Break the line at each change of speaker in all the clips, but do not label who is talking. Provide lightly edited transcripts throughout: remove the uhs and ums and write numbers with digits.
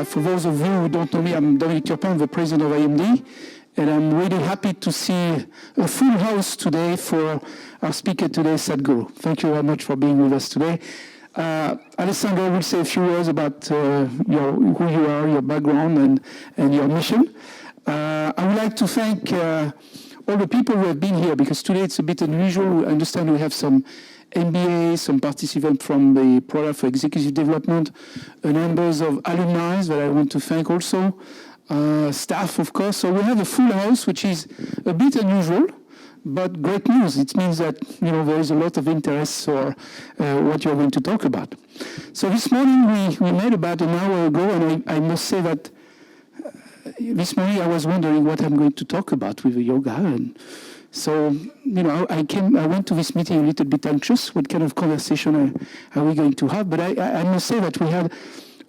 For those of you who don't know me, I'm Dominic Turpin, the president of IMD, and I'm really happy to see a full house today for our speaker today, Sadhguru. Thank you very much for being with us today. Alessandro will say a few words about who you are, your background, and your mission. I would like to thank all the people who have been here, because today it's a bit unusual. I understand we have some MBA, some participants from the program for executive development, numbers of alumni that I want to thank also, staff, of course. So we have a full house, which is a bit unusual, but great news. It means that there is a lot of interest for what you're going to talk about. So this morning we met about an hour ago, and I must say that this morning I was wondering what I'm going to talk about with the yoga. And so, I went to this meeting a little bit anxious. What kind of conversation are we going to have? But I must say that we had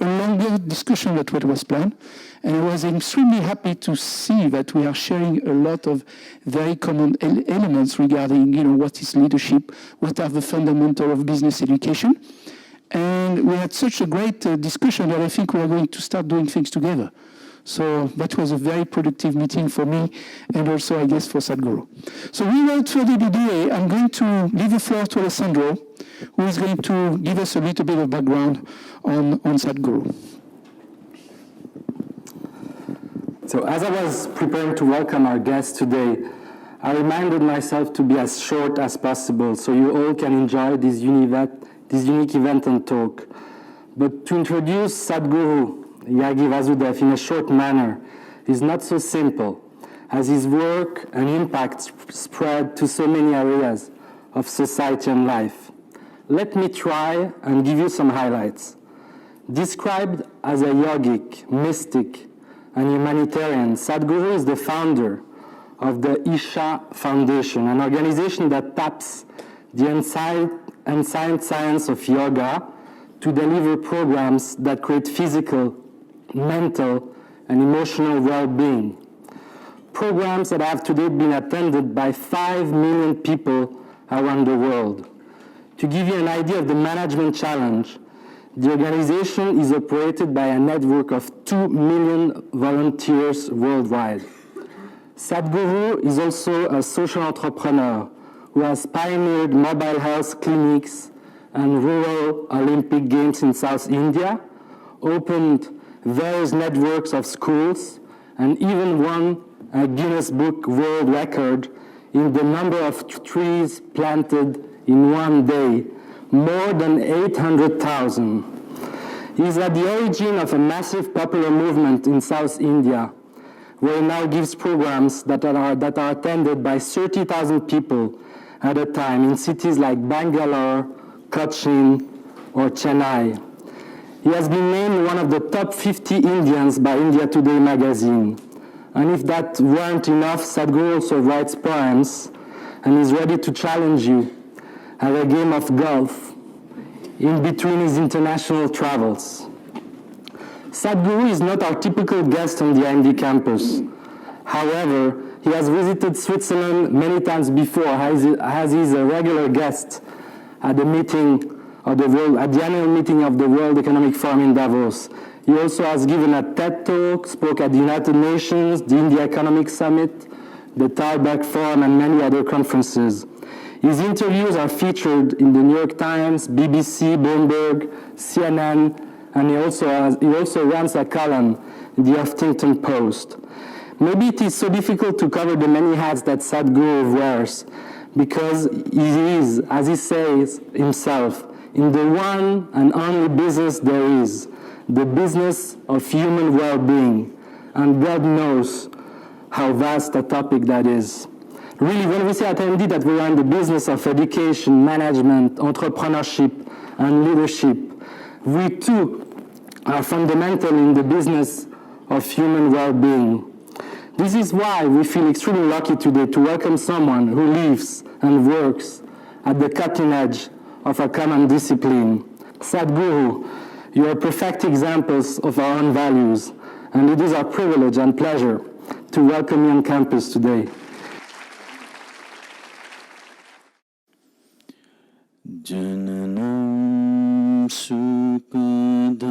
a longer discussion than what was planned. And I was extremely happy to see that we are sharing a lot of very common elements regarding, what is leadership, what are the fundamentals of business education. And we had such a great discussion that I think we are going to start doing things together. So that was a very productive meeting for me and also, I guess, for Sadhguru. So without further delay, I'm going to leave the floor to Alessandro, who is going to give us a little bit of background on Sadhguru.
So as I was preparing to welcome our guest today, I reminded myself to be as short as possible so you all can enjoy this unique event and talk. But to introduce Sadhguru Jaggi Vasudev in a short manner is not so simple, as his work and impact spread to so many areas of society and life. Let me try and give you some highlights. Described as a yogic, mystic, and humanitarian, Sadhguru is the founder of the Isha Foundation, an organization that taps the ancient science of yoga to deliver programs that create physical, mental, and emotional well-being. Programs that have today been attended by 5 million people around the world. To give you an idea of the management challenge, the organization is operated by a network of 2 million volunteers worldwide. Sadhguru is also a social entrepreneur who has pioneered mobile health clinics and rural Olympic Games in South India, opened various networks of schools, and even won a Guinness Book World Record in the number of trees planted in one day, more than 800,000. He is at the origin of a massive popular movement in South India, where he now gives programs that are attended by 30,000 people at a time in cities like Bangalore, Cochin, or Chennai. He has been named one of the top 50 Indians by India Today magazine. And if that weren't enough, Sadhguru also writes poems and is ready to challenge you at a game of golf in between his international travels. Sadhguru is not our typical guest on the IMD campus. However, he has visited Switzerland many times before, as he is a regular guest at the annual meeting of the World Economic Forum in Davos. He also has given a TED Talk, spoke at the United Nations, the India Economic Summit, the Thalberg Forum, and many other conferences. His interviews are featured in the New York Times, BBC, Bloomberg, CNN, and he also runs a column in the Huffington Post. Maybe it is so difficult to cover the many hats that Sadhguru wears, because he is, as he says himself, in the one and only business there is, the business of human well-being. And God knows how vast a topic that is. Really, when we say at IMD that we are in the business of education, management, entrepreneurship, and leadership, we too are fundamental in the business of human well-being. This is why we feel extremely lucky today to welcome someone who lives and works at the cutting edge of a common discipline. Sadhguru, you are perfect examples of our own values, and it is our privilege and pleasure to welcome you on campus today.
Jananam Supadam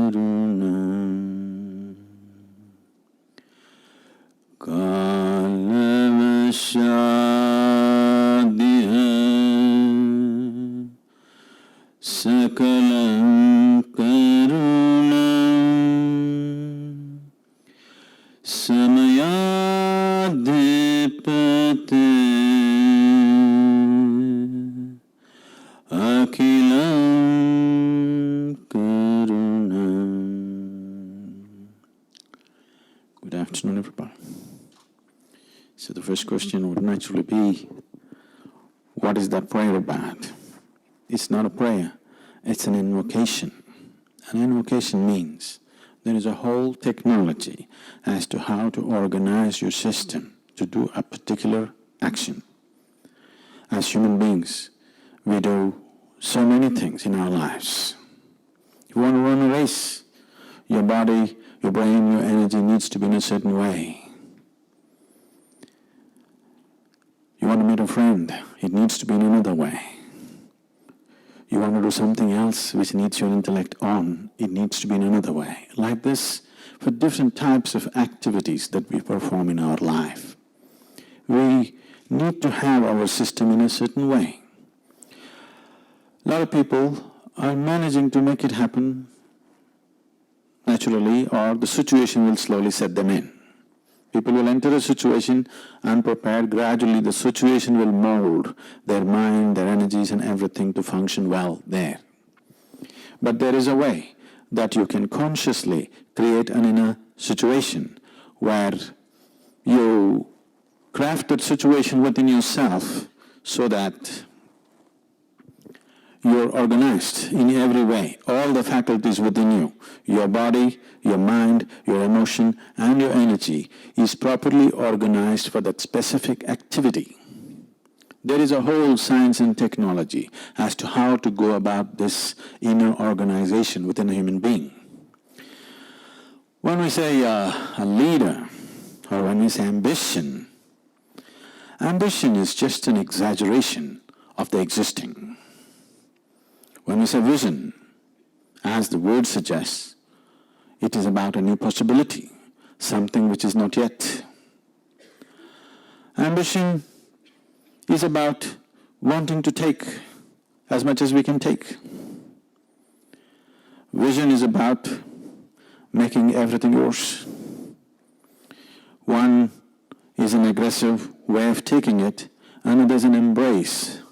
karunam kalavashadiham sakalam karunam samayadhipate akilam karunam. Good afternoon, everybody. So the first question would naturally be, what is that prayer about? It's not a prayer, it's an invocation. An invocation means there is a whole technology as to how to organize your system to do a particular action. As human beings, we do so many things in our lives. You want to run a race, your body, your brain, your energy needs to be in a certain way. You want to meet a friend, it needs to be in another way. You want to do something else which needs your intellect on, it needs to be in another way. Like this, for different types of activities that we perform in our life, we need to have our system in a certain way. A lot of people are managing to make it happen naturally, or the situation will slowly set them in. People will enter a situation unprepared. Gradually the situation will mold their mind, their energies and everything to function well there. But there is a way that you can consciously create an inner situation where you craft that situation within yourself so that you're organized in every way. All the faculties within you, your body, your mind, your emotion, and your energy is properly organized for that specific activity. There is a whole science and technology as to how to go about this inner organization within a human being. When we say a leader, or when we say ambition, ambition is just an exaggeration of the existing. When we say vision, as the word suggests, it is about a new possibility, something which is not yet. Ambition is about wanting to take as much as we can take. Vision is about making everything yours. One is an aggressive way of taking it, another is an embrace.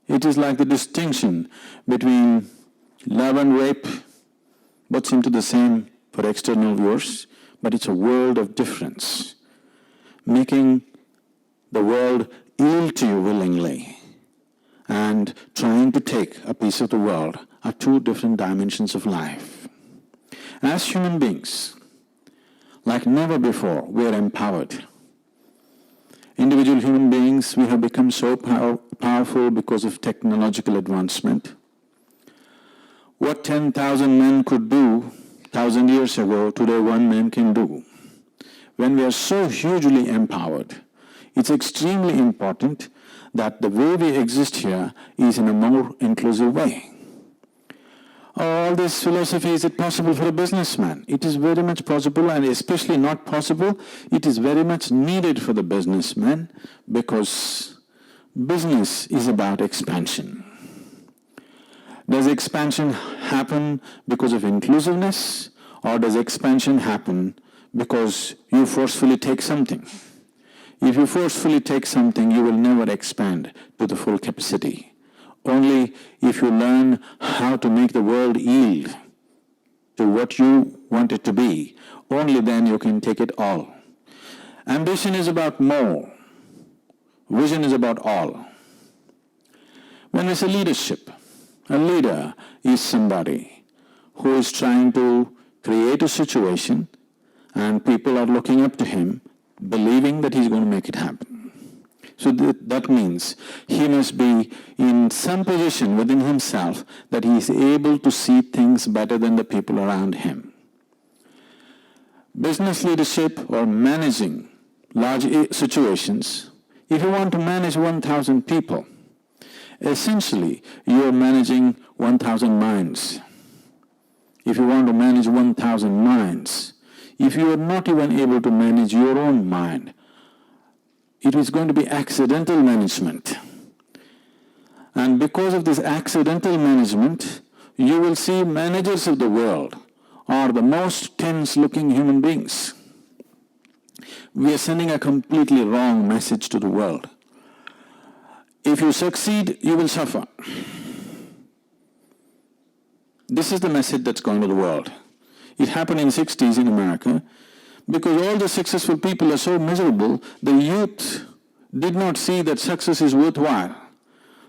It is like the distinction between love and rape. Both seem to be the same for external viewers, but it's a world of difference. Making the world yield to you willingly and trying to take a piece of the world are two different dimensions of life. As human beings, like never before, we are empowered. Individual human beings, we have become so powerful because of technological advancement. What 10,000 men could do 1,000 years ago, today one man can do. When we are so hugely empowered, it's extremely important that the way we exist here is in a more inclusive way. All this philosophy, is it possible for a businessman? It is very much possible, and especially not possible, it is very much needed for the businessman, because business is about expansion. Does expansion happen because of inclusiveness, or does expansion happen because you forcefully take something? If you forcefully take something, you will never expand to the full capacity. Only if you learn how to make the world yield to what you want it to be, only then you can take it all. Ambition is about more. Vision is about all. When we say leadership, a leader is somebody who is trying to create a situation and people are looking up to him, believing that he's going to make it happen. So that means he must be in some position within himself that he is able to see things better than the people around him. Business leadership or managing large situations, if you want to manage 1,000 people, essentially you are managing 1,000 minds. if you want to manage 1,000 minds, if you are not even able to manage your own mind, it is going to be accidental management. And because of this accidental management, you will see managers of the world are the most tense-looking human beings. We are sending a completely wrong message to the world. If you succeed, you will suffer. This is the message that's going to the world. It happened in the 60s in America. Because all the successful people are so miserable, the youth did not see that success is worthwhile.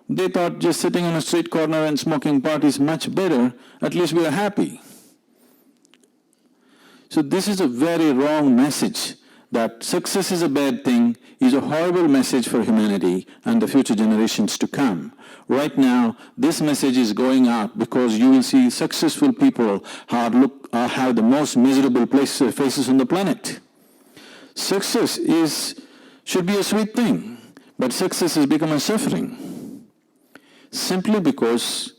They thought just sitting on a street corner and smoking pot is much better, at least we are happy. So this is a very wrong message, that success is a bad thing, is a horrible message for humanity and the future generations to come. Right now, this message is going out because you will see successful people have the most miserable faces on the planet. Success should be a sweet thing, but success has become a suffering. Simply because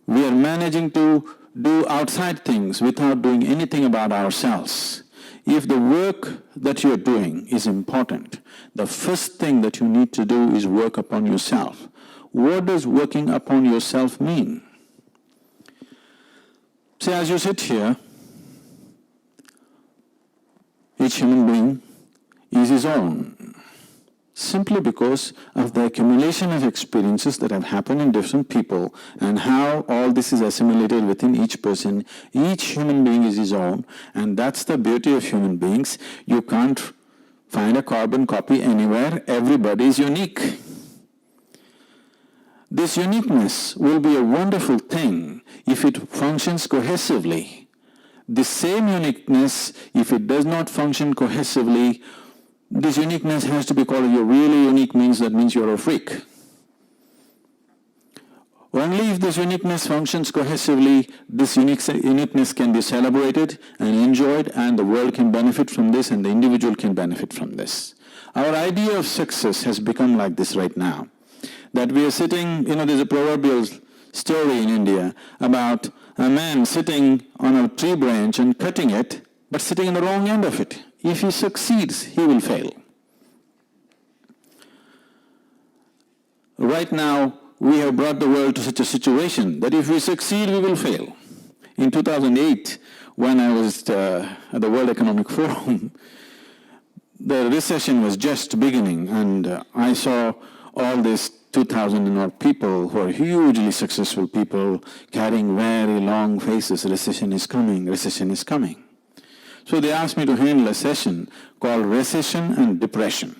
we are managing to do outside things without doing anything about ourselves. If the work that you're doing is important, the first thing that you need to do is work upon yourself. What does working upon yourself mean? See, as you sit here, each human being is his own, simply because of the accumulation of experiences that have happened in different people and how all this is assimilated within each person. Each human being is his own, and that's the beauty of human beings. You can't find a carbon copy anywhere. Everybody is unique. This uniqueness will be a wonderful thing if it functions cohesively. The same uniqueness, if it does not function cohesively, this uniqueness has to be called, you're really unique means you're a freak. Only if this uniqueness functions cohesively, this uniqueness can be celebrated and enjoyed, and the world can benefit from this and the individual can benefit from this. Our idea of success has become like this right now. That we are sitting, there's a proverbial story in India about a man sitting on a tree branch and cutting it, but sitting on the wrong end of it. If he succeeds, he will fail. Right now, we have brought the world to such a situation that if we succeed, we will fail. In 2008, when I was at the World Economic Forum, the recession was just beginning, and I saw all these 2,000 odd people who are hugely successful people carrying very long faces. Recession is coming, recession is coming. So they asked me to handle a session called Recession and Depression.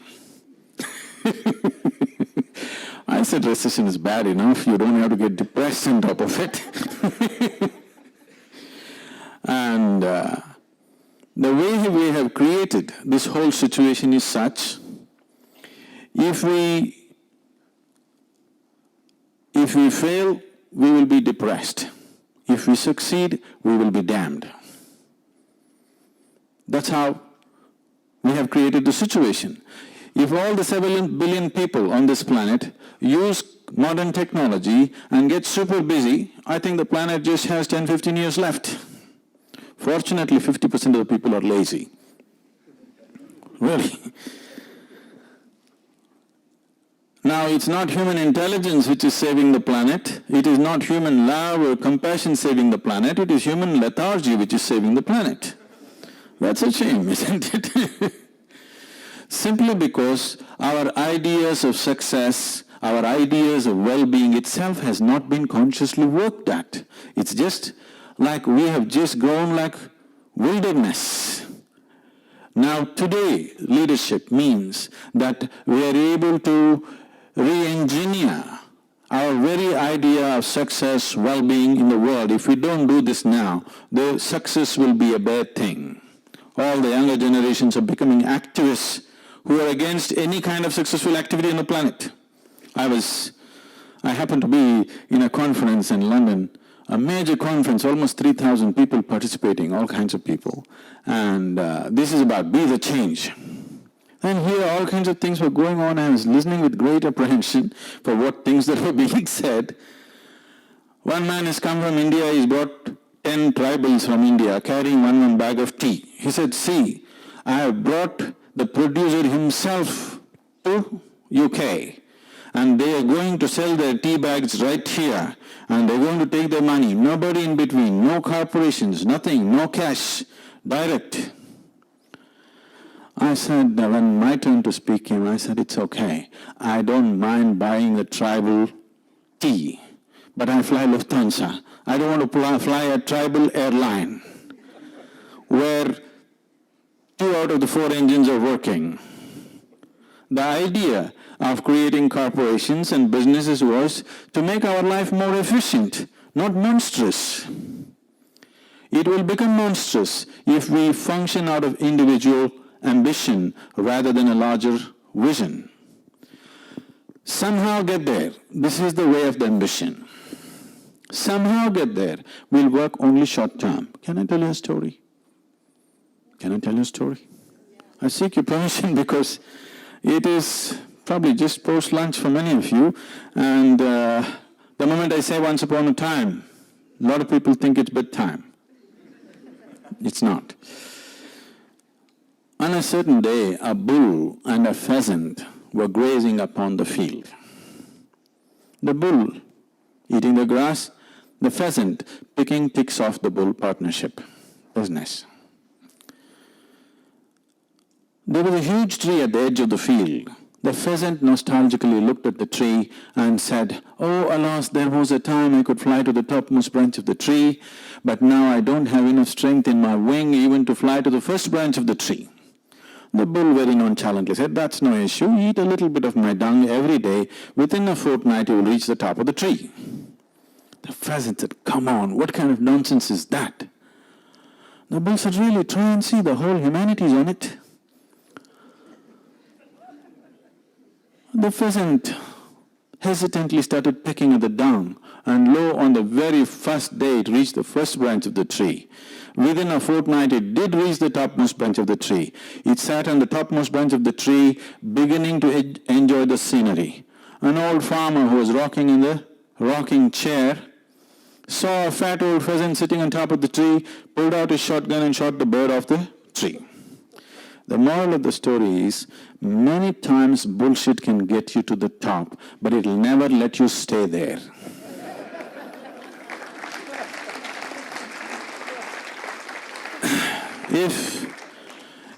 I said recession is bad enough, you don't have to get depressed on top of it. And the way we have created this whole situation is such, if we fail, we will be depressed. If we succeed, we will be damned. That's how we have created the situation. If all the 7 billion people on this planet use modern technology and get super busy, I think the planet just has 10-15 years left. Fortunately, 50% of the people are lazy. Really. Now, it's not human intelligence which is saving the planet. It is not human love or compassion saving the planet. It is human lethargy which is saving the planet. That's a shame, isn't it? Simply because our ideas of success, our ideas of well-being itself has not been consciously worked at. It's just like we have just grown like wilderness. Now today, leadership means that we are able to re-engineer our very idea of success, well-being in the world. If we don't do this now, the success will be a bad thing. All the younger generations are becoming activists who are against any kind of successful activity on the planet. I happened to be in a conference in London, a major conference, almost 3,000 people participating, all kinds of people. And this is about be the change. And here all kinds of things were going on. I was listening with great apprehension for what things that were being said. One man has come from India, he's brought 10 tribals from India carrying one bag of tea. He said, see, I have brought the producer himself to UK, and they are going to sell their tea bags right here, and they're going to take their money. Nobody in between, no corporations, nothing, no cash, direct. I said, when my turn to speak came, I said, it's okay. I don't mind buying the tribal tea, but I fly Lufthansa. I don't want to fly a tribal airline where 2 out of the 4 engines are working. The idea of creating corporations and businesses was to make our life more efficient, not monstrous. It will become monstrous if we function out of individual ambition rather than a larger vision. Somehow get there. This is the way of the ambition. Somehow get there. We'll work only short term. Can I tell you a story? Can I tell you a story? I seek your permission because it is probably just post-lunch for many of you, and the moment I say once upon a time, a lot of people think it's bedtime. It's not. On a certain day, a bull and a pheasant were grazing upon the field. The bull eating the grass, the pheasant picking ticks off the bull partnership business. There was a huge tree at the edge of the field. The pheasant nostalgically looked at the tree and said, oh, alas, there was a time I could fly to the topmost branch of the tree, but now I don't have enough strength in my wing even to fly to the first branch of the tree. The bull very nonchalantly said, that's no issue. Eat a little bit of my dung every day. Within a fortnight, you will reach the top of the tree. The pheasant said, come on, what kind of nonsense is that? The bull said, really, try and see, the whole humanity is on it. The pheasant hesitantly started pecking at the dung, and lo, on the very first day it reached the first branch of the tree. Within a fortnight it did reach the topmost branch of the tree. It sat on the topmost branch of the tree, beginning to enjoy the scenery. An old farmer who was rocking in the rocking chair saw a fat old pheasant sitting on top of the tree, pulled out his shotgun and shot the bird off the tree. The moral of the story is, many times bullshit can get you to the top, but it'll never let you stay there.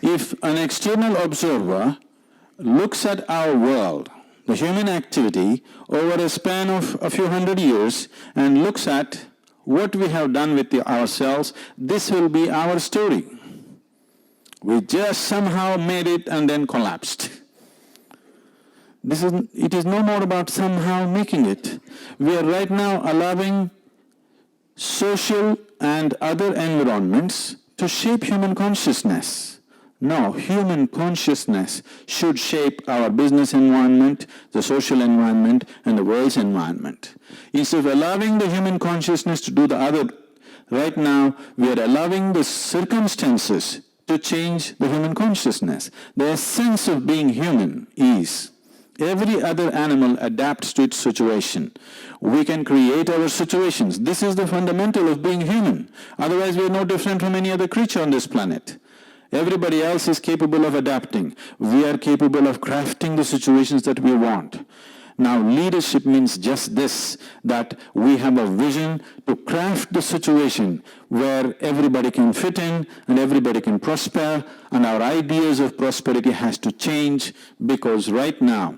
If an external observer looks at our world, the human activity, over a span of a few hundred years, and looks at what we have done with ourselves, this will be our story. We just somehow made it and then collapsed. It is no more about somehow making it. We are right now allowing social and other environments to shape human consciousness. No, human consciousness should shape our business environment, the social environment, and the world's environment. Instead of allowing the human consciousness to do the other, right now we are allowing the circumstances to change the human consciousness. The essence of being human is every other animal adapts to its situation. We can create our situations. This is the fundamental of being human. Otherwise we are no different from any other creature on this planet. Everybody else is capable of adapting. We are capable of crafting the situations that we want. Now, leadership means just this, that we have a vision to craft the situation where everybody can fit in and everybody can prosper, and our ideas of prosperity has to change, because right now,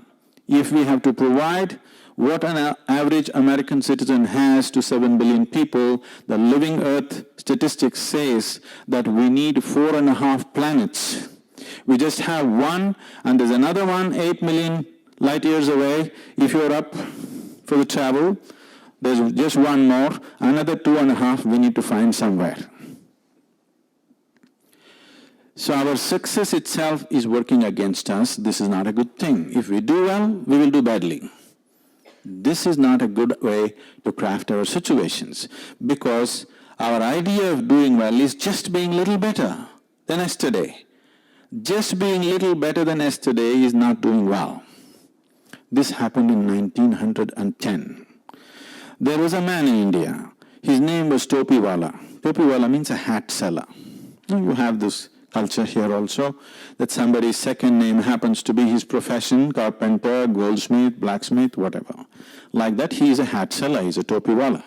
if we have to provide what an average American citizen has to 7 billion people, the Living Earth statistics says that we need 4.5 planets. We just have one, and there's another one 8 million light years away. If you're up for the travel, there's just one more, another 2.5 we need to find somewhere. So our success itself is working against us. This is not a good thing. If we do well, we will do badly. This is not a good way to craft our situations, because our idea of doing well is just being a little better than yesterday. Just being a little better than yesterday is not doing well. This happened in 1910. There was a man in India. His name was Topiwala. Topiwala means a hat seller. Now you have this culture here also, that somebody's second name happens to be his profession, carpenter, goldsmith, blacksmith, whatever. Like that, he is a hat seller, he is a topiwala.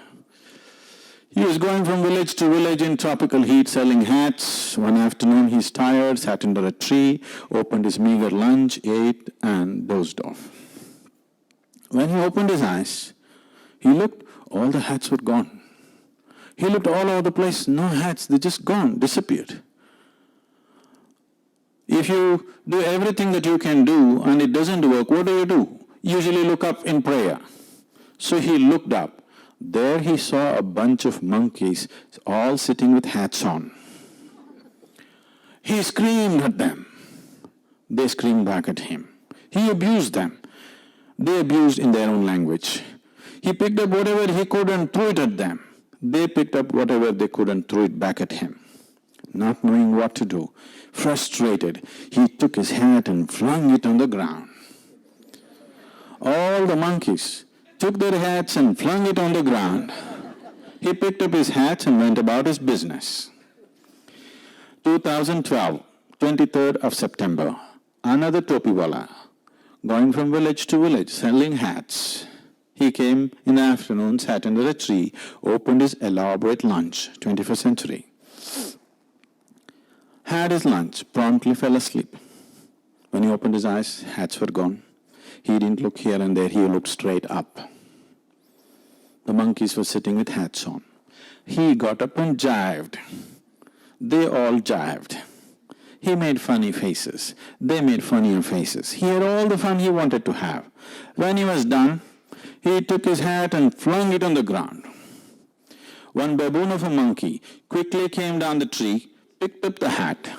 He was going from village to village in tropical heat selling hats. One afternoon he's tired, sat under a tree, opened his meager lunch, ate and dozed off. When he opened his eyes, he looked, all the hats were gone. He looked all over the place, no hats, they just gone, disappeared. If you do everything that you can do and it doesn't work, what do? Usually look up in prayer. So he looked up. There he saw a bunch of monkeys all sitting with hats on. He screamed at them. They screamed back at him. He abused them. They abused in their own language. He picked up whatever he could and threw it at them. They picked up whatever they could and threw it back at him. Not knowing what to do, frustrated, he took his hat and flung it on the ground. All the monkeys took their hats and flung it on the ground. He picked up his hats and went about his business. 2012, 23rd of September, another topiwala, going from village to village, selling hats. He came in the afternoon, sat under a tree, opened his elaborate lunch, 21st century. Had his lunch, promptly fell asleep. When he opened his eyes, hats were gone. He didn't look here and there, he looked straight up. The monkeys were sitting with hats on. He got up and jived. They all jived. He made funny faces. They made funnier faces. He had all the fun he wanted to have. When he was done, he took his hat and flung it on the ground. One baboon of a monkey quickly came down the tree, picked up the hat,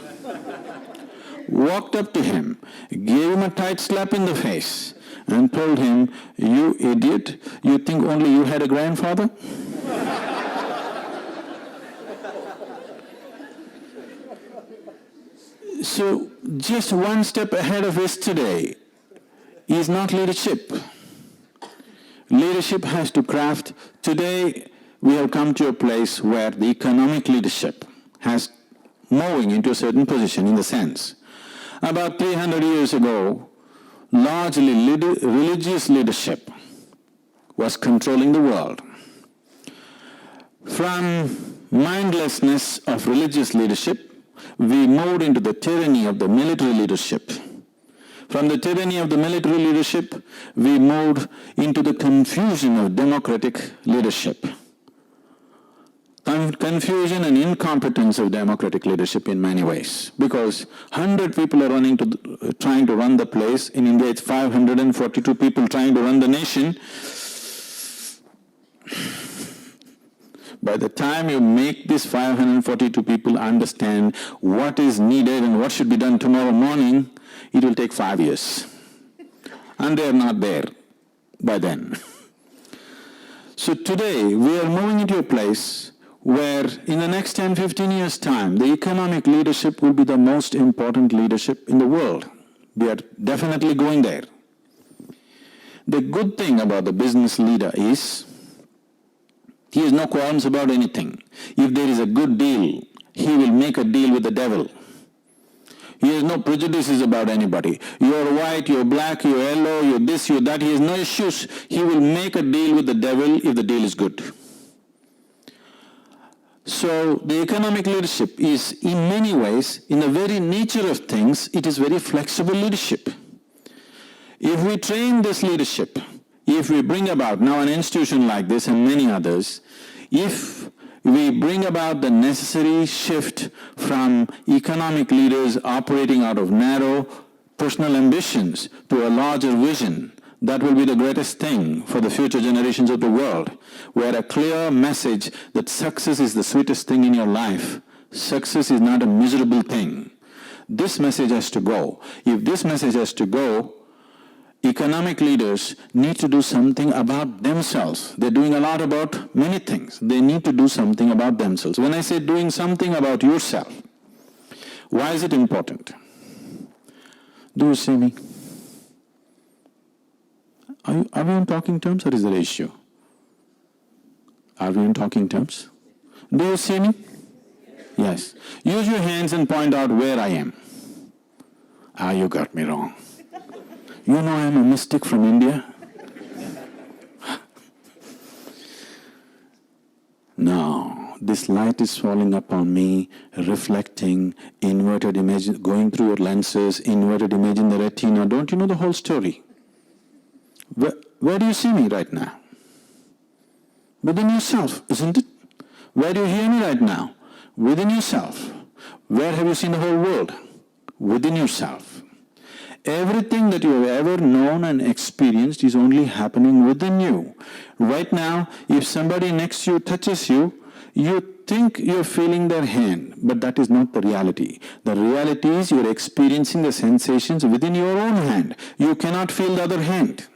walked up to him, gave him a tight slap in the face, and told him, "You idiot, you think only you had a grandfather?" So, just one step ahead of yesterday is not leadership. Leadership has to craft. Today, we have come to a place where the economic leadership has moving into a certain position in the sense. About 300 years ago, largely religious leadership was controlling the world. From mindlessness of religious leadership, we moved into the tyranny of the military leadership. From the tyranny of the military leadership, we moved into the confusion of democratic leadership. Confusion and incompetence of democratic leadership in many ways. Because 100 people are trying to run the place. In India, it's 542 people trying to run the nation. By the time you make these 542 people understand what is needed and what should be done tomorrow morning, it will take 5 years. And they are not there by then. So today, we are moving into a place where in the next 10, 15 years' time, the economic leadership will be the most important leadership in the world. We are definitely going there. The good thing about the business leader is he has no qualms about anything. If there is a good deal, he will make a deal with the devil. He has no prejudices about anybody. You're white, you're black, you're yellow, you're this, you're that. He has no issues. He will make a deal with the devil if the deal is good. So the economic leadership is in many ways, in the very nature of things, it is very flexible leadership. If we train this leadership, if we bring about now an institution like this and many others, if we bring about the necessary shift from economic leaders operating out of narrow personal ambitions to a larger vision, that will be the greatest thing for the future generations of the world, where a clear message that success is the sweetest thing in your life. Success is not a miserable thing. This message has to go. If this message has to go, economic leaders need to do something about themselves. They're doing a lot about many things. They need to do something about themselves. When I say doing something about yourself, why is it important? Do you see me? Are we on talking terms or is there an issue? Are we on talking terms? Do you see me? Yes. Use your hands and point out where I am. Ah, you got me wrong. You know I'm a mystic from India? No, this light is falling upon me, reflecting, inverted image, going through your lenses, inverted image in the retina. Don't you know the whole story? Where do you see me right now? Within yourself, isn't it? Where do you hear me right now? Within yourself. Where have you seen the whole world? Within yourself. Everything that you have ever known and experienced is only happening within you. Right now, if somebody next to you touches you, you think you're feeling their hand, but that is not the reality. The reality is you're experiencing the sensations within your own hand. You cannot feel the other hand.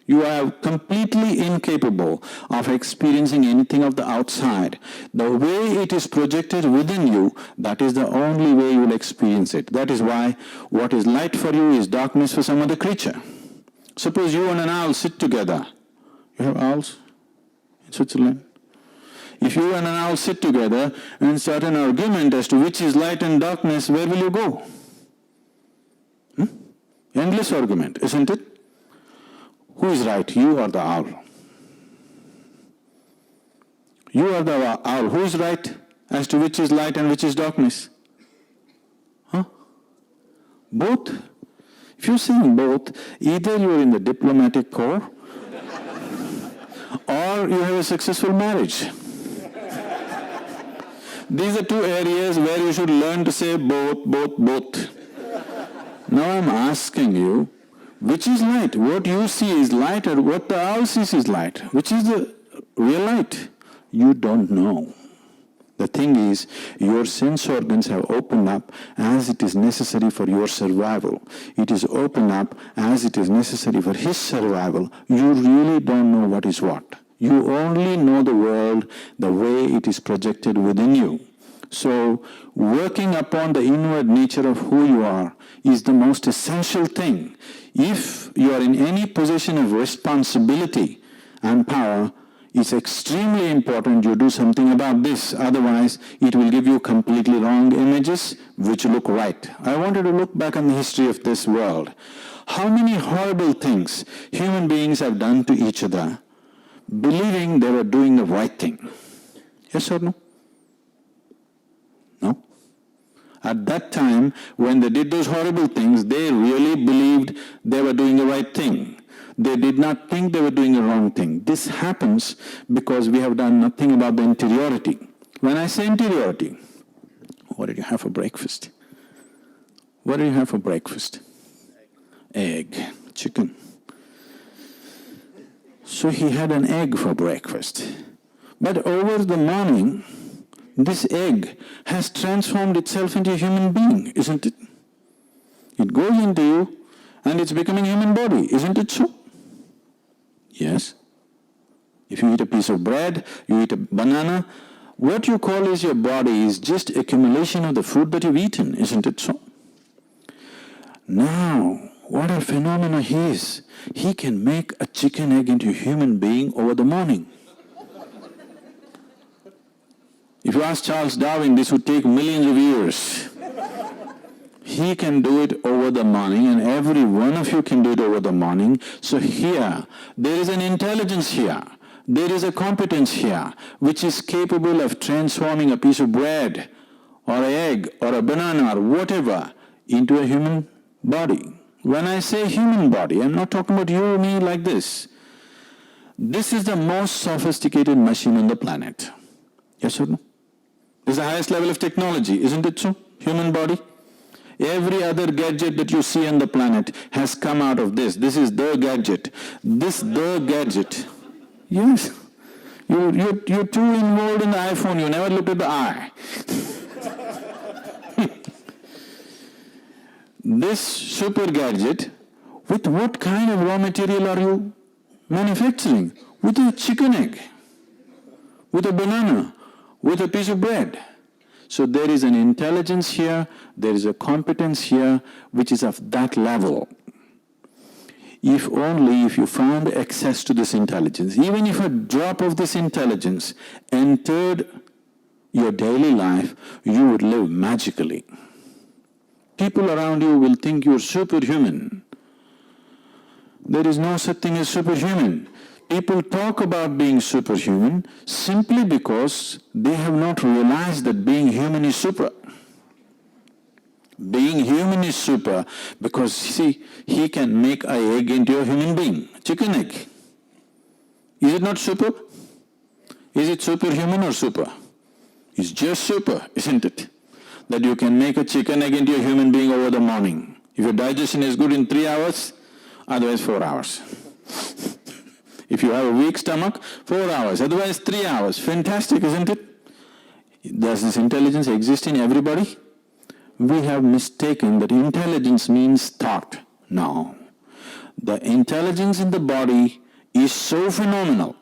You are completely incapable of experiencing anything of the outside. The way it is projected within you, that is the only way you will experience it. That is why what is light for you is darkness for some other creature. Suppose you and an owl sit together. You have owls in Switzerland? If you and an owl sit together and start an argument as to which is light and darkness, where will you go? Endless argument, isn't it? Who is right, you or the owl? You or the owl. Who is right as to which is light and which is darkness? Both. If you're saying both, either you're in the diplomatic corps or you have a successful marriage. These are two areas where you should learn to say both. Now I'm asking you, which is light? What you see is light, or what the owl sees is light? Which is the real light? You don't know. The thing is, your sense organs have opened up as it is necessary for your survival. It is opened up as it is necessary for his survival. You really don't know what is what. You only know the world the way it is projected within you. So, working upon the inward nature of who you are is the most essential thing. If you are in any position of responsibility and power, it's extremely important you do something about this. Otherwise, it will give you completely wrong images which look right. I wanted to look back on the history of this world. How many horrible things human beings have done to each other, believing they were doing the right thing? Yes or no? No? At that time, when they did those horrible things, they really believed they were doing the right thing. They did not think they were doing the wrong thing. This happens because we have done nothing about the interiority. When I say interiority, what did you have for breakfast? What did you have for breakfast? Egg. Chicken. So he had an egg for breakfast. But over the morning, this egg has transformed itself into a human being, isn't it? It goes into you and it's becoming a human body, isn't it so? Yes. If you eat a piece of bread, you eat a banana, what you call is your body is just accumulation of the food that you've eaten, isn't it so? Now, what a phenomena he is. He can make a chicken egg into a human being over the morning. If you ask Charles Darwin, this would take millions of years. He can do it over the morning, and every one of you can do it over the morning. So here, there is an intelligence here. There is a competence here, which is capable of transforming a piece of bread, or an egg, or a banana, or whatever, into a human body. When I say human body, I'm not talking about you or me like this. This is the most sophisticated machine on the planet. Yes or no? This is the highest level of technology, isn't it so? Human body. Every other gadget that you see on the planet has come out of this. This is the gadget. The gadget. Yes. You're too involved in the iPhone, you never looked at the eye. This super gadget, with what kind of raw material are you manufacturing? With a chicken egg, with a banana, with a piece of bread. So there is an intelligence here, there is a competence here, which is of that level. If you found access to this intelligence, even if a drop of this intelligence entered your daily life, you would live magically. People around you will think you're superhuman. There is no such thing as superhuman. People talk about being superhuman simply because they have not realized that being human is super. Being human is super because, see, he can make an egg into a human being, chicken egg. Is it not super? Is it superhuman or super? It's just super, isn't it? That you can make a chicken egg into a human being over the morning. If your digestion is good in 3 hours, otherwise 4 hours. If you have a weak stomach, 4 hours, otherwise 3 hours. Fantastic, isn't it? Does this intelligence exist in everybody? We have mistaken that intelligence means thought. No. The intelligence in the body is so phenomenal.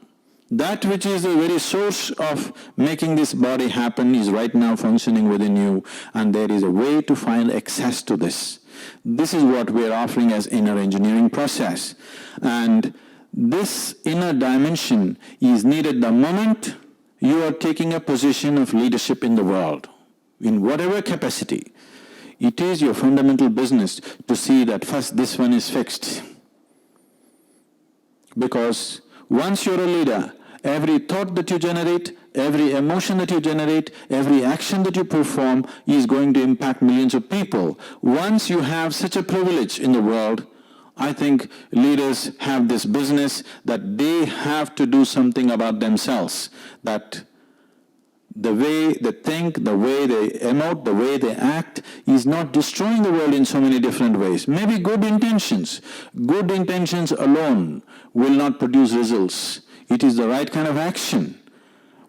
That which is the very source of making this body happen is right now functioning within you, and there is a way to find access to this. This is what we are offering as inner engineering process. And this inner dimension is needed the moment you are taking a position of leadership in the world, in whatever capacity. It is your fundamental business to see that first this one is fixed. Because once you're a leader, every thought that you generate, every emotion that you generate, every action that you perform is going to impact millions of people. Once you have such a privilege in the world, I think leaders have this business that they have to do something about themselves, that the way they think, the way they emote, the way they act is not destroying the world in so many different ways. Maybe good intentions alone will not produce results. It is the right kind of action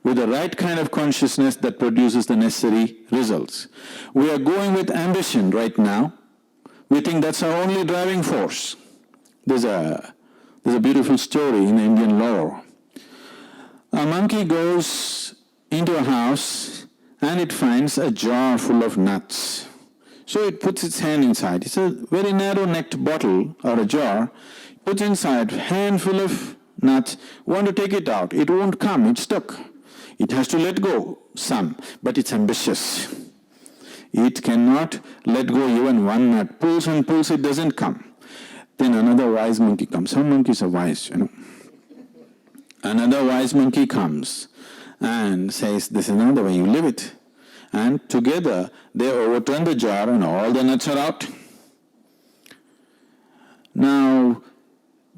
with the right kind of consciousness that produces the necessary results. We are going with ambition right now. We think that's our only driving force. There's a beautiful story in Indian lore. A monkey goes into a house and it finds a jar full of nuts. So it puts its hand inside. It's a very narrow-necked bottle or a jar. Puts inside a handful of nuts. Want to take it out. It won't come. It's stuck. It has to let go some, but it's ambitious. It cannot let go even one nut. Pulls and pulls, it doesn't come. Then another wise monkey comes. Some monkeys are wise, Another wise monkey comes and says, this is not the way you live it. And together they overturn the jar and all the nuts are out. Now,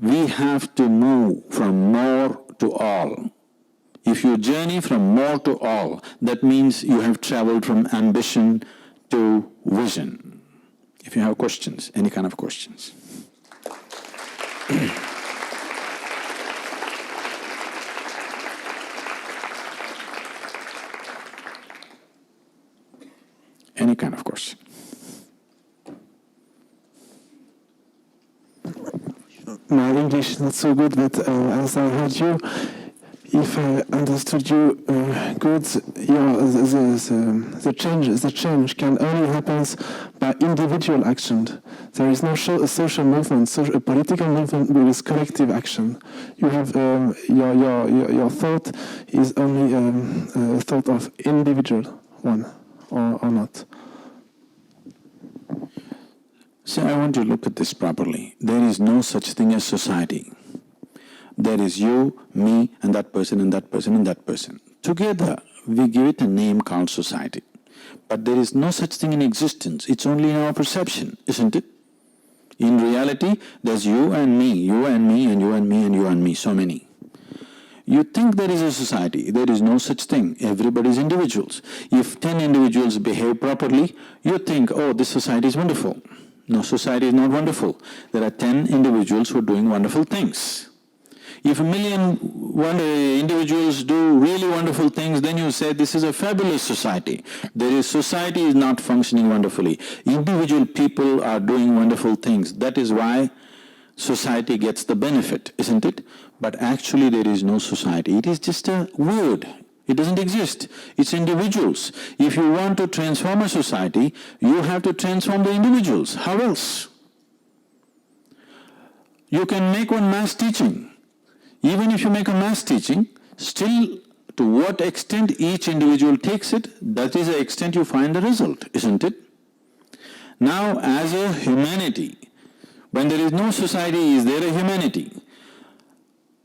we have to move from more to all. If you journey from more to all, that means you have traveled from ambition to vision. If you have questions, any kind of questions. Any kind of question.
My English is not so good, but as I heard you, if I understood you good, the change can only happen by individual action. There is no social movement, a political movement with collective action. You have your thought is only a thought of individual one, or not.
So I want you to look at this properly. There is no such thing as society. There is you, me, and that person, and that person, and that person. Together, we give it a name called society. But there is no such thing in existence. It's only in our perception, isn't it? In reality, there's you and me, you and me, and you and me, and you and me, so many. You think there is a society. There is no such thing. Everybody is individuals. If 10 individuals behave properly, you think, oh, this society is wonderful. No, society is not wonderful. There are 10 individuals who are doing wonderful things. If 1 million individuals do really wonderful things, then you say this is a fabulous society. Society is not functioning wonderfully. Individual people are doing wonderful things. That is why society gets the benefit, isn't it? But actually there is no society. It is just a word. It doesn't exist. It's individuals. If you want to transform a society, you have to transform the individuals. How else? You can make one mass teaching. Even if you make a mass teaching, still to what extent each individual takes it, that is the extent you find the result, isn't it? Now, as a humanity, when there is no society, is there a humanity?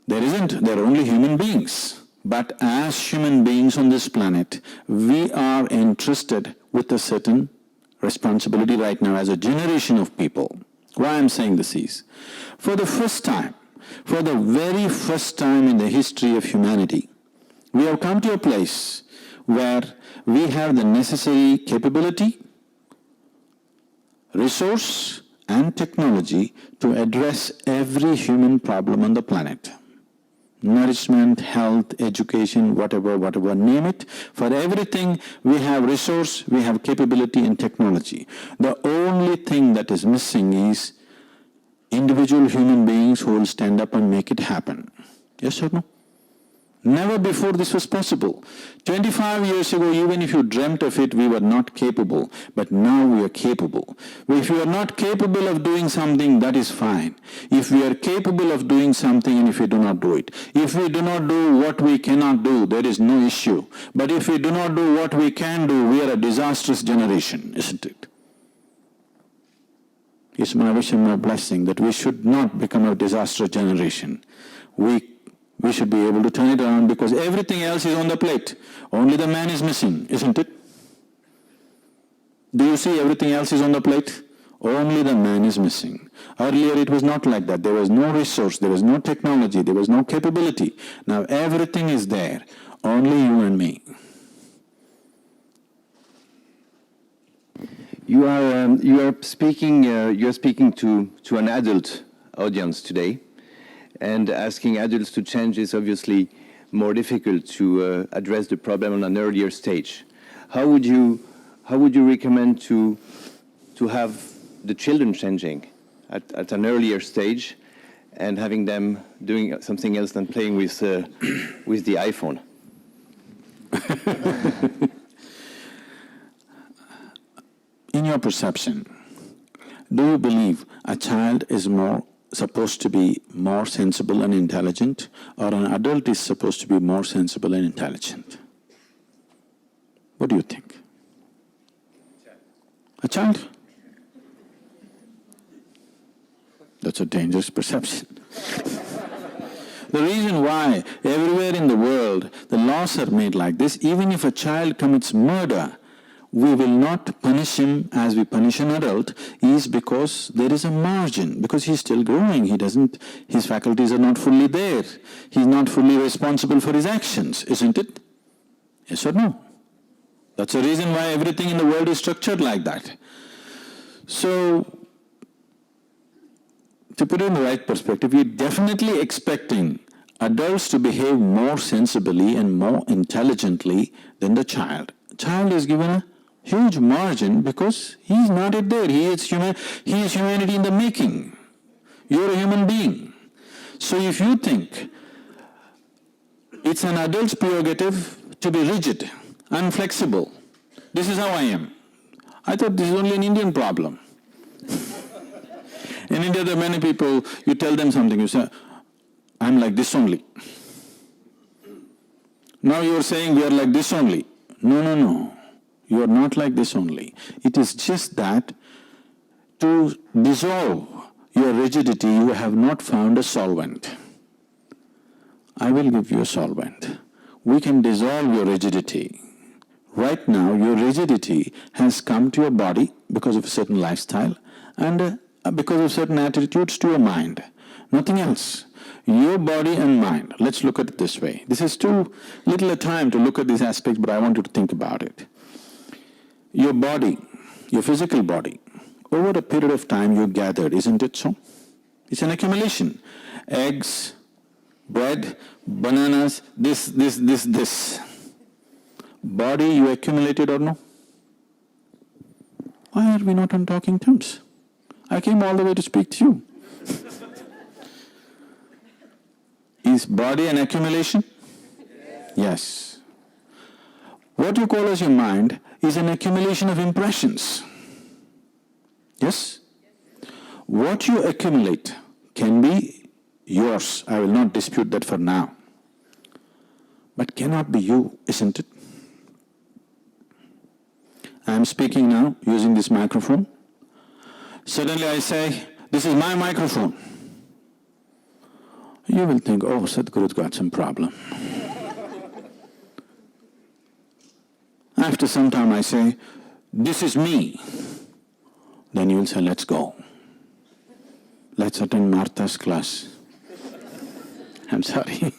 There isn't. There are only human beings. But as human beings on this planet, we are entrusted with a certain responsibility right now as a generation of people. Why I'm saying this is, for the very first time in the history of humanity, we have come to a place where we have the necessary capability, resource and technology to address every human problem on the planet. Nourishment, health, education, whatever, name it. For everything we have resource, we have capability and technology. The only thing that is missing is individual human beings who will stand up and make it happen. Yes or no? Never before this was possible. 25 years ago, even if you dreamt of it, we were not capable. But now we are capable. If we are not capable of doing something, that is fine. If we are capable of doing something and if we do not do it. If we do not do what we cannot do, there is no issue. But if we do not do what we can do, we are a disastrous generation, isn't it? It's my wish and my blessing that we should not become a disastrous generation. We should be able to turn it around because everything else is on the plate. Only the man is missing, isn't it? Do you see everything else is on the plate? Only the man is missing. Earlier it was not like that. There was no resource, there was no technology, there was no capability. Now everything is there. Only you and me.
You are speaking to an adult audience today. And asking adults to change is obviously more difficult to address the problem on an earlier stage. How would you recommend to have the children changing at an earlier stage and having them doing something else than playing with the iPhone?
In your perception, do you believe a child is supposed to be more sensible and intelligent, or an adult is supposed to be more sensible and intelligent? What do you think? A child? That's a dangerous perception. The reason why everywhere in the world the laws are made like this, even if a child commits murder, we will not punish him as we punish an adult, is because there is a margin, because he's still growing. His faculties are not fully there. He's not fully responsible for his actions, isn't it? Yes or no? That's the reason why everything in the world is structured like that. So, to put it in the right perspective, we're definitely expecting adults to behave more sensibly and more intelligently than the child. Child is given a huge margin because he's not it there. He is humanity in the making. You're a human being. So if you think it's an adult's prerogative to be rigid, unflexible, this is how I am. I thought this is only an Indian problem. In India there are many people, you tell them something, you say, I'm like this only. Now you're saying we are like this only. No. You are not like this only. It is just that to dissolve your rigidity, you have not found a solvent. I will give you a solvent. We can dissolve your rigidity. Right now, your rigidity has come to your body because of a certain lifestyle and because of certain attitudes to your mind. Nothing else. Your body and mind. Let's look at it this way. This is too little a time to look at these aspects, but I want you to think about it. Your body, your physical body, over a period of time you gathered, isn't it so? It's an accumulation. Eggs, bread, bananas, this. Body you accumulated or no? Why are we not on talking terms? I came all the way to speak to you. Is body an accumulation? Yes. What you call as your mind is an accumulation of impressions. Yes? What you accumulate can be yours. I will not dispute that for now. but cannot be you, isn't it? I am speaking now using this microphone. Suddenly I say, this is my microphone. You will think, oh, Sadhguru's got some problem. After some time I say, this is me. Then you will say, let's go. Let's attend Martha's class. I'm sorry.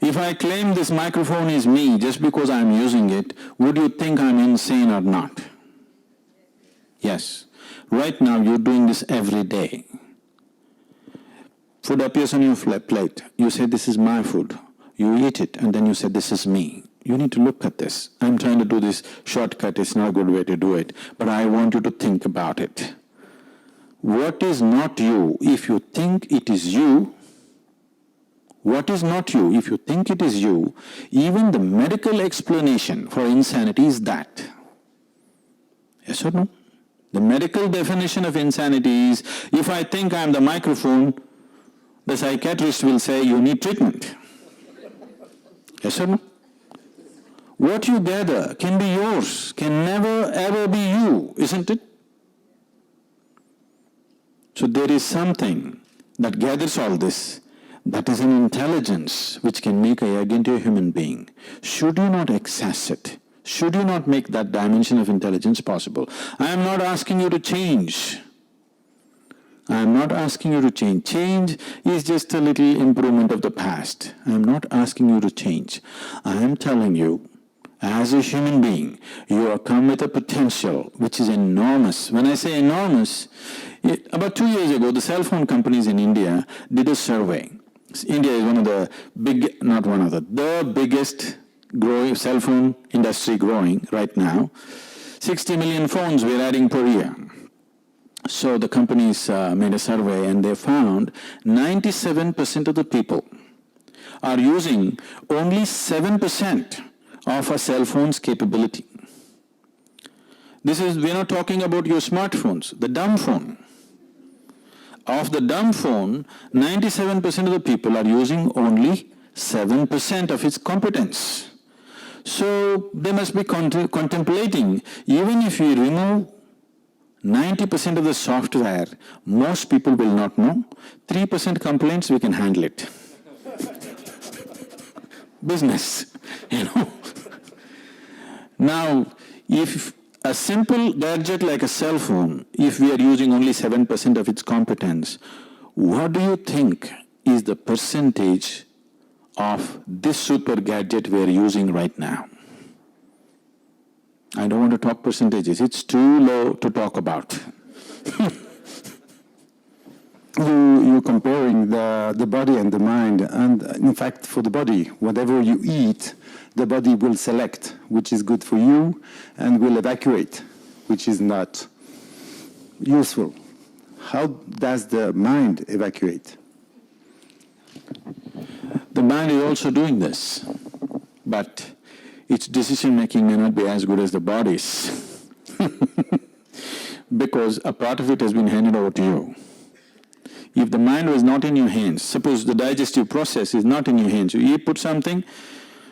If I claim this microphone is me just because I'm using it, would you think I'm insane or not? Yes. Right now you're doing this every day. Food appears on your plate. You say, this is my food. You eat it and then you say, this is me. You need to look at this. I'm trying to do this shortcut. It's not a good way to do it. But I want you to think about it. What is not you? If you think it is you, what is not you? If you think it is you, even the medical explanation for insanity is that. Yes or no? The medical definition of insanity is, if I think I'm the microphone, the psychiatrist will say, you need treatment. Yes or no? What you gather can be yours, can never ever be you, isn't it? So there is something that gathers all this, that is an intelligence which can make a egg into a human being. Should you not access it? Should you not make that dimension of intelligence possible? I am not asking you to change. I am not asking you to change. Change is just a little improvement of the past. I am not asking you to change. I am telling you, as a human being, you are come with a potential which is enormous. When I say enormous, about 2 years ago, the cell phone companies in India did a survey. India is one of the the biggest growing cell phone industry growing right now. 60 million phones we're adding per year. So the companies made a survey and they found 97% of the people are using only 7% of a cell phone's capability. We're not talking about your smartphones, the dumb phone. Of the dumb phone, 97% of the people are using only 7% of its competence. So they must be contemplating, even if we remove 90% of the software, most people will not know. 3% complaints, we can handle it. Business, Now, if a simple gadget like a cell phone, if we are using only 7% of its competence, what do you think is the percentage of this super gadget we are using right now? I don't want to talk percentages. It's too low to talk about.
You're comparing the body and the mind, and in fact for the body, whatever you eat, the body will select which is good for you and will evacuate which is not useful. How does the mind evacuate?
The mind is also doing this, but its decision-making may not be as good as the body's because a part of it has been handed over to you. If the mind was not in your hands, suppose the digestive process is not in your hands, you put something,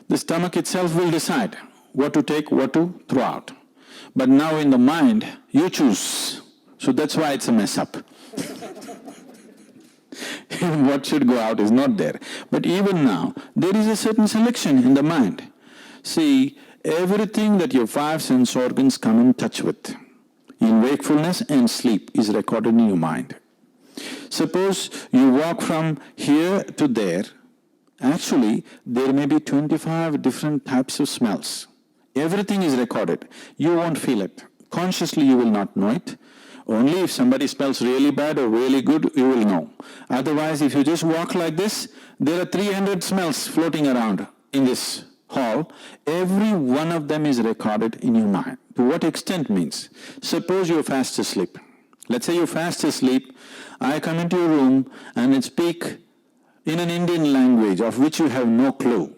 the stomach itself will decide what to take, what to throw out. But now in the mind, you choose. So that's why it's a mess up. What should go out is not there. But even now, there is a certain selection in the mind. See, everything that your 5 sense organs come in touch with, in wakefulness and sleep, is recorded in your mind. Suppose you walk from here to there, actually there may be 25 different types of smells. Everything is recorded. You won't feel it. Consciously you will not know it. Only if somebody smells really bad or really good, you will know. Otherwise, if you just walk like this, there are 300 smells floating around in this hall. Every one of them is recorded in your mind. To what extent means? Suppose you're fast asleep. Let's say you're fast asleep. I come into your room and I speak in an Indian language of which you have no clue.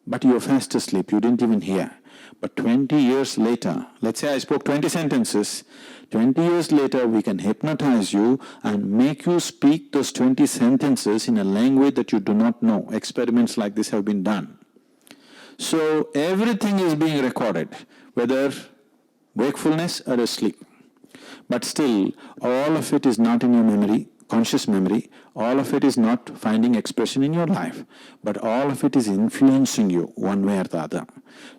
But you're fast asleep, you didn't even hear. But 20 years later, let's say I spoke 20 sentences, 20 years later, we can hypnotize you and make you speak those 20 sentences in a language that you do not know. Experiments like this have been done. So everything is being recorded, whether wakefulness or asleep. But still, all of it is not in your memory, conscious memory. All of it is not finding expression in your life, but all of it is influencing you one way or the other.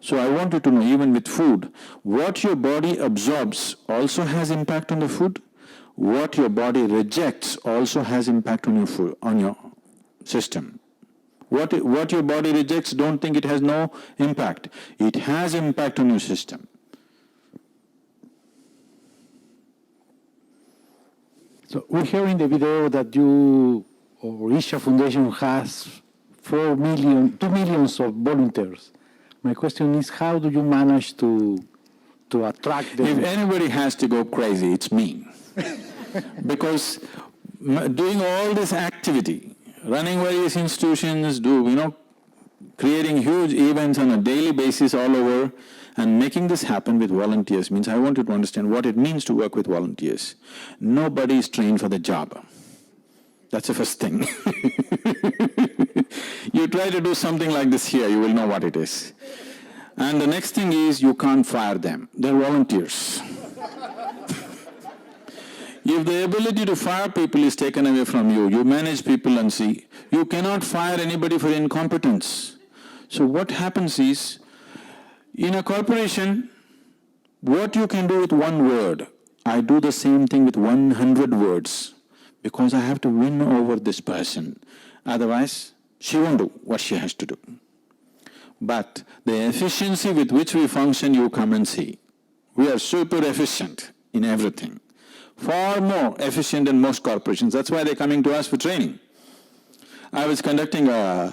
So I want you to know, even with food, what your body absorbs also has impact on the food. What your body rejects also has impact on your food, on your system. What your body rejects, don't think it has no impact. It has impact on your system.
So we hear in the video that you, or Isha Foundation, has 2 million of volunteers. My question is, how do you manage to attract them?
If anybody has to go crazy, it's me. Because doing all this activity, running various institutions, creating huge events on a daily basis all over, and making this happen with volunteers means I want you to understand what it means to work with volunteers. Nobody is trained for the job. That's the first thing. You try to do something like this here, you will know what it is. And the next thing is you can't fire them. They're volunteers. If the ability to fire people is taken away from you, you manage people and see, you cannot fire anybody for incompetence. So what happens is, in a corporation, what you can do with one word, I do the same thing with 100 words, because I have to win over this person. Otherwise, she won't do what she has to do. But the efficiency with which we function, you come and see. We are super efficient in everything. Far more efficient than most corporations. That's why they're coming to us for training. I was conducting a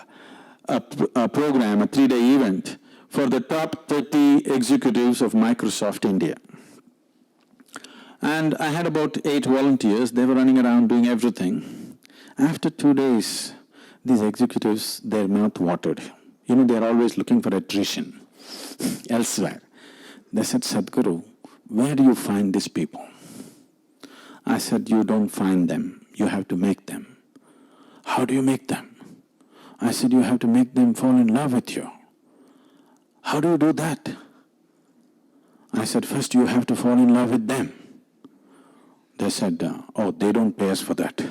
program, a 3-day event, for the top 30 executives of Microsoft India. And I had about 8 volunteers. They were running around doing everything. After 2 days, these executives, their mouth watered. They're always looking for attrition elsewhere. They said, Sadhguru, where do you find these people? I said, you don't find them. You have to make them. How do you make them? I said, you have to make them fall in love with you. How do you do that? I said, first you have to fall in love with them. They said, oh, they don't pay us for that.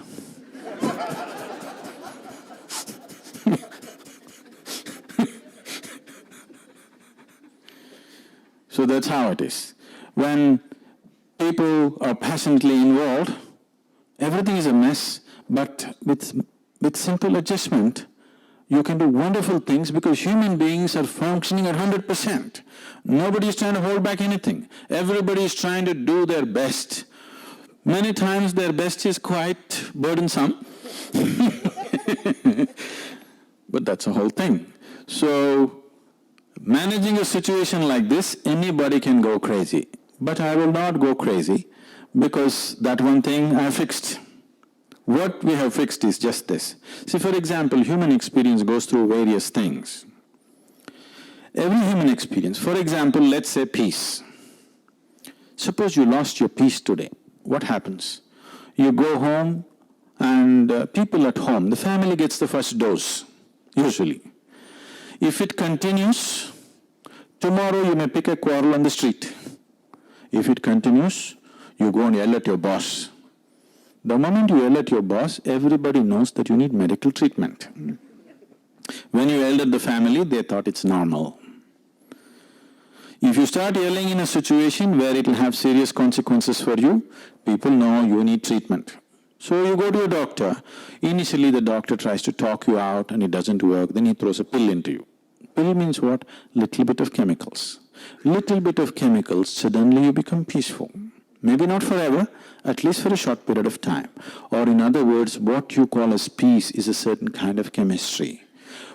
So that's how it is. When people are passionately involved, everything is a mess, but with simple adjustment, you can do wonderful things because human beings are functioning at 100%. Nobody is trying to hold back anything. Everybody is trying to do their best. Many times their best is quite burdensome. But that's the whole thing. So, managing a situation like this, anybody can go crazy. But I will not go crazy because that one thing I fixed. What we have fixed is just this. See, for example, human experience goes through various things. Every human experience, for example, let's say peace. Suppose you lost your peace today. What happens? You go home and people at home, the family gets the first dose, usually. If it continues, tomorrow you may pick a quarrel on the street. If it continues, you go and yell at your boss. The moment you yell at your boss, everybody knows that you need medical treatment. When you yelled at the family, they thought it's normal. If you start yelling in a situation where it will have serious consequences for you, people know you need treatment. So you go to a doctor. Initially the doctor tries to talk you out and it doesn't work, then he throws a pill into you. Pill means what? Little bit of chemicals. Little bit of chemicals, suddenly you become peaceful. Maybe not forever, at least for a short period of time. Or in other words, what you call as peace is a certain kind of chemistry.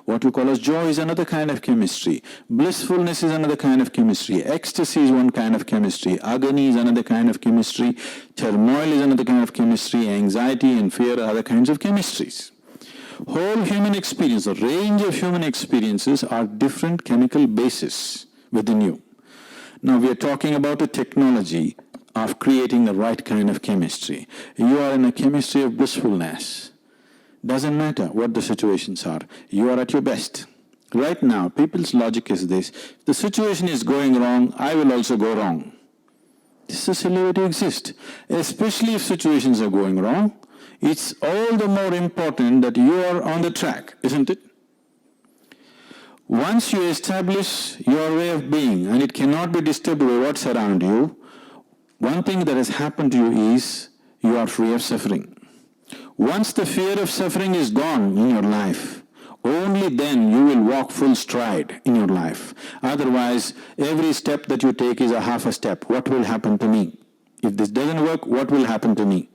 What you call as joy is another kind of chemistry. Blissfulness is another kind of chemistry. Ecstasy is one kind of chemistry. Agony is another kind of chemistry. Turmoil is another kind of chemistry. Anxiety and fear are other kinds of chemistries. Whole human experience, a range of human experiences are different chemical bases within you. Now we are talking about a technology. of creating the right kind of chemistry. You are in a chemistry of blissfulness. Doesn't matter what the situations are, you are at your best. Right now, people's logic is this: if the situation is going wrong, I will also go wrong. This is a silly way to exist. Especially if situations are going wrong, it's all the more important that you are on the track, isn't it? Once you establish your way of being, and it cannot be disturbed by what's around you, one thing that has happened to you is you are free of suffering. Once the fear of suffering is gone in your life, only then you will walk full stride in your life. Otherwise, every step that you take is a half a step. What will happen to me? If this doesn't work, what will happen to me?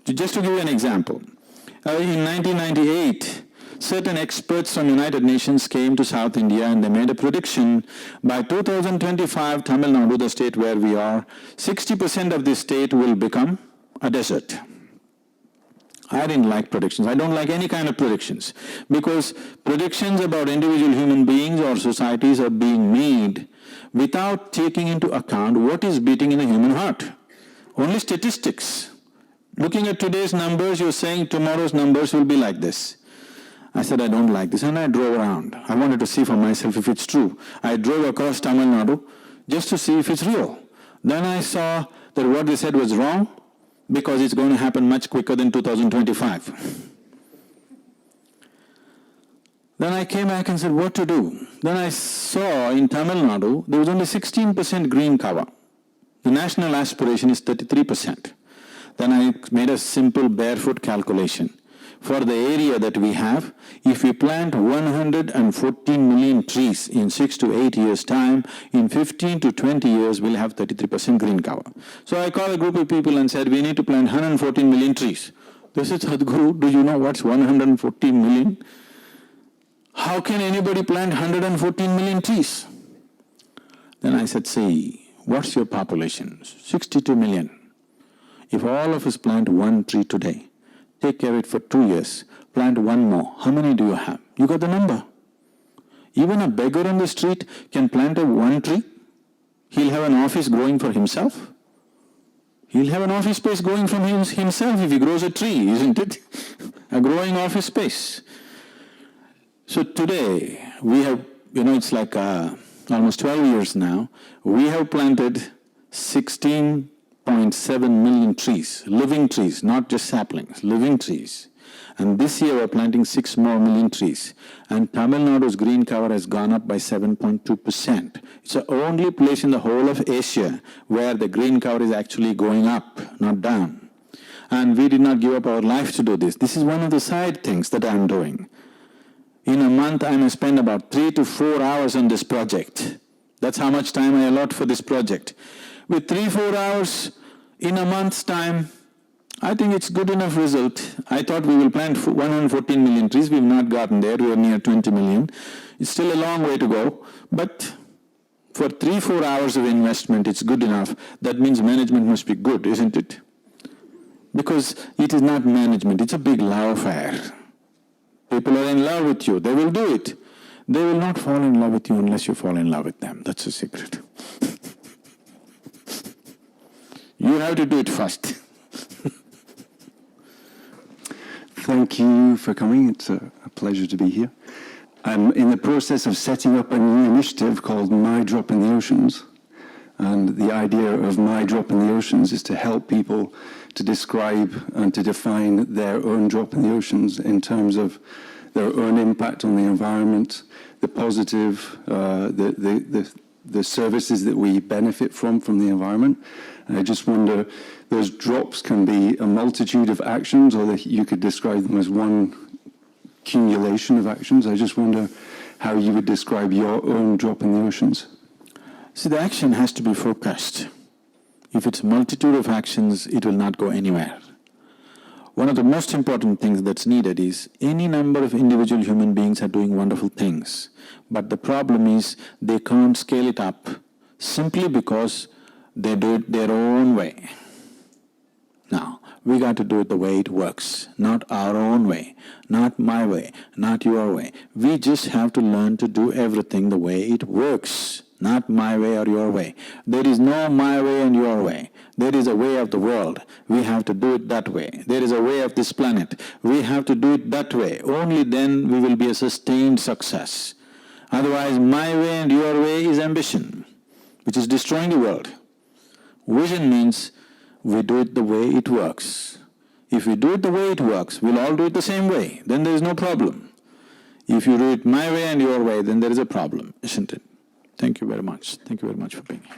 Just to give you an example, in 1998, certain experts from United Nations came to South India and they made a prediction: by 2025, Tamil Nadu, the state where we are, 60% of this state will become a desert. I didn't like predictions. I don't like any kind of predictions, because predictions about individual human beings or societies are being made without taking into account what is beating in a human heart. Only statistics. Looking at today's numbers, you're saying tomorrow's numbers will be like this. I said, I don't like this, and I drove around. I wanted to see for myself if it's true. I drove across Tamil Nadu just to see if it's real. Then I saw that what they said was wrong, because it's going to happen much quicker than 2025. Then I came back and said, what to do? Then I saw in Tamil Nadu, there was only 16% green cover. The national aspiration is 33%. Then I made a simple barefoot calculation. For the area that we have, if we plant 114 million trees in 6 to 8 years' time, in 15 to 20 years we'll have 33% green cover. So I called a group of people and said, we need to plant 114 million trees. They said, Sadhguru, do you know what's 114 million? How can anybody plant 114 million trees? Then I said, see, what's your population? 62 million. If all of us plant one tree today, take care of it for 2 years, plant one more, how many do you have? You got the number. Even a beggar on the street can plant one tree. He'll have an office growing for himself. He'll have an office space growing from himself if he grows a tree, isn't it? A growing office space. So today, we have, it's like almost 12 years now, we have planted 16.7 million trees, living trees, not just saplings, living trees. And this year we're planting 6 more million trees. And Tamil Nadu's green cover has gone up by 7.2%. It's the only place in the whole of Asia where the green cover is actually going up, not down. And we did not give up our life to do this. This is one of the side things that I'm doing. In a month, I may spend about 3 to 4 hours on this project. That's how much time I allot for this project. With 3-4 hours in a month's time, I think it's good enough result. I thought we will plant 114 million trees. We've not gotten there. We are near 20 million. It's still a long way to go. But for 3-4 hours of investment, it's good enough. That means management must be good, isn't it? Because it is not management. It's a big love affair. People are in love with you. They will do it. They will not fall in love with you unless you fall in love with them. That's the secret. You have to do it first.
Thank you for coming. It's a pleasure to be here. I'm in the process of setting up a new initiative called My Drop in the Oceans. And the idea of My Drop in the Oceans is to help people to describe and to define their own drop in the oceans in terms of their own impact on the environment, the positive, the services that we benefit from the environment. And I just wonder, those drops can be a multitude of actions, or that you could describe them as one accumulation of actions. I just wonder how you would describe your own drop in the oceans.
See, the action has to be focused. If it's a multitude of actions, it will not go anywhere. One of the most important things that's needed is any number of individual human beings are doing wonderful things. But the problem is they can't scale it up simply because they do it their own way. Now, We got to do it the way it works, not our own way, not my way, not your way. We just have to learn to do everything the way it works, not my way or your way. There is no my way and your way. There is a way of the world. We have to do it that way. There is a way of this planet. We have to do it that way. Only then we will be a sustained success. Otherwise, my way and your way is ambition, which is destroying the world. Vision means we do it the way it works. If we do it the way it works, we'll all do it the same way. Then there is no problem. If you do it my way and your way, then there is a problem, isn't it? Thank you very much. Thank you very much for being here.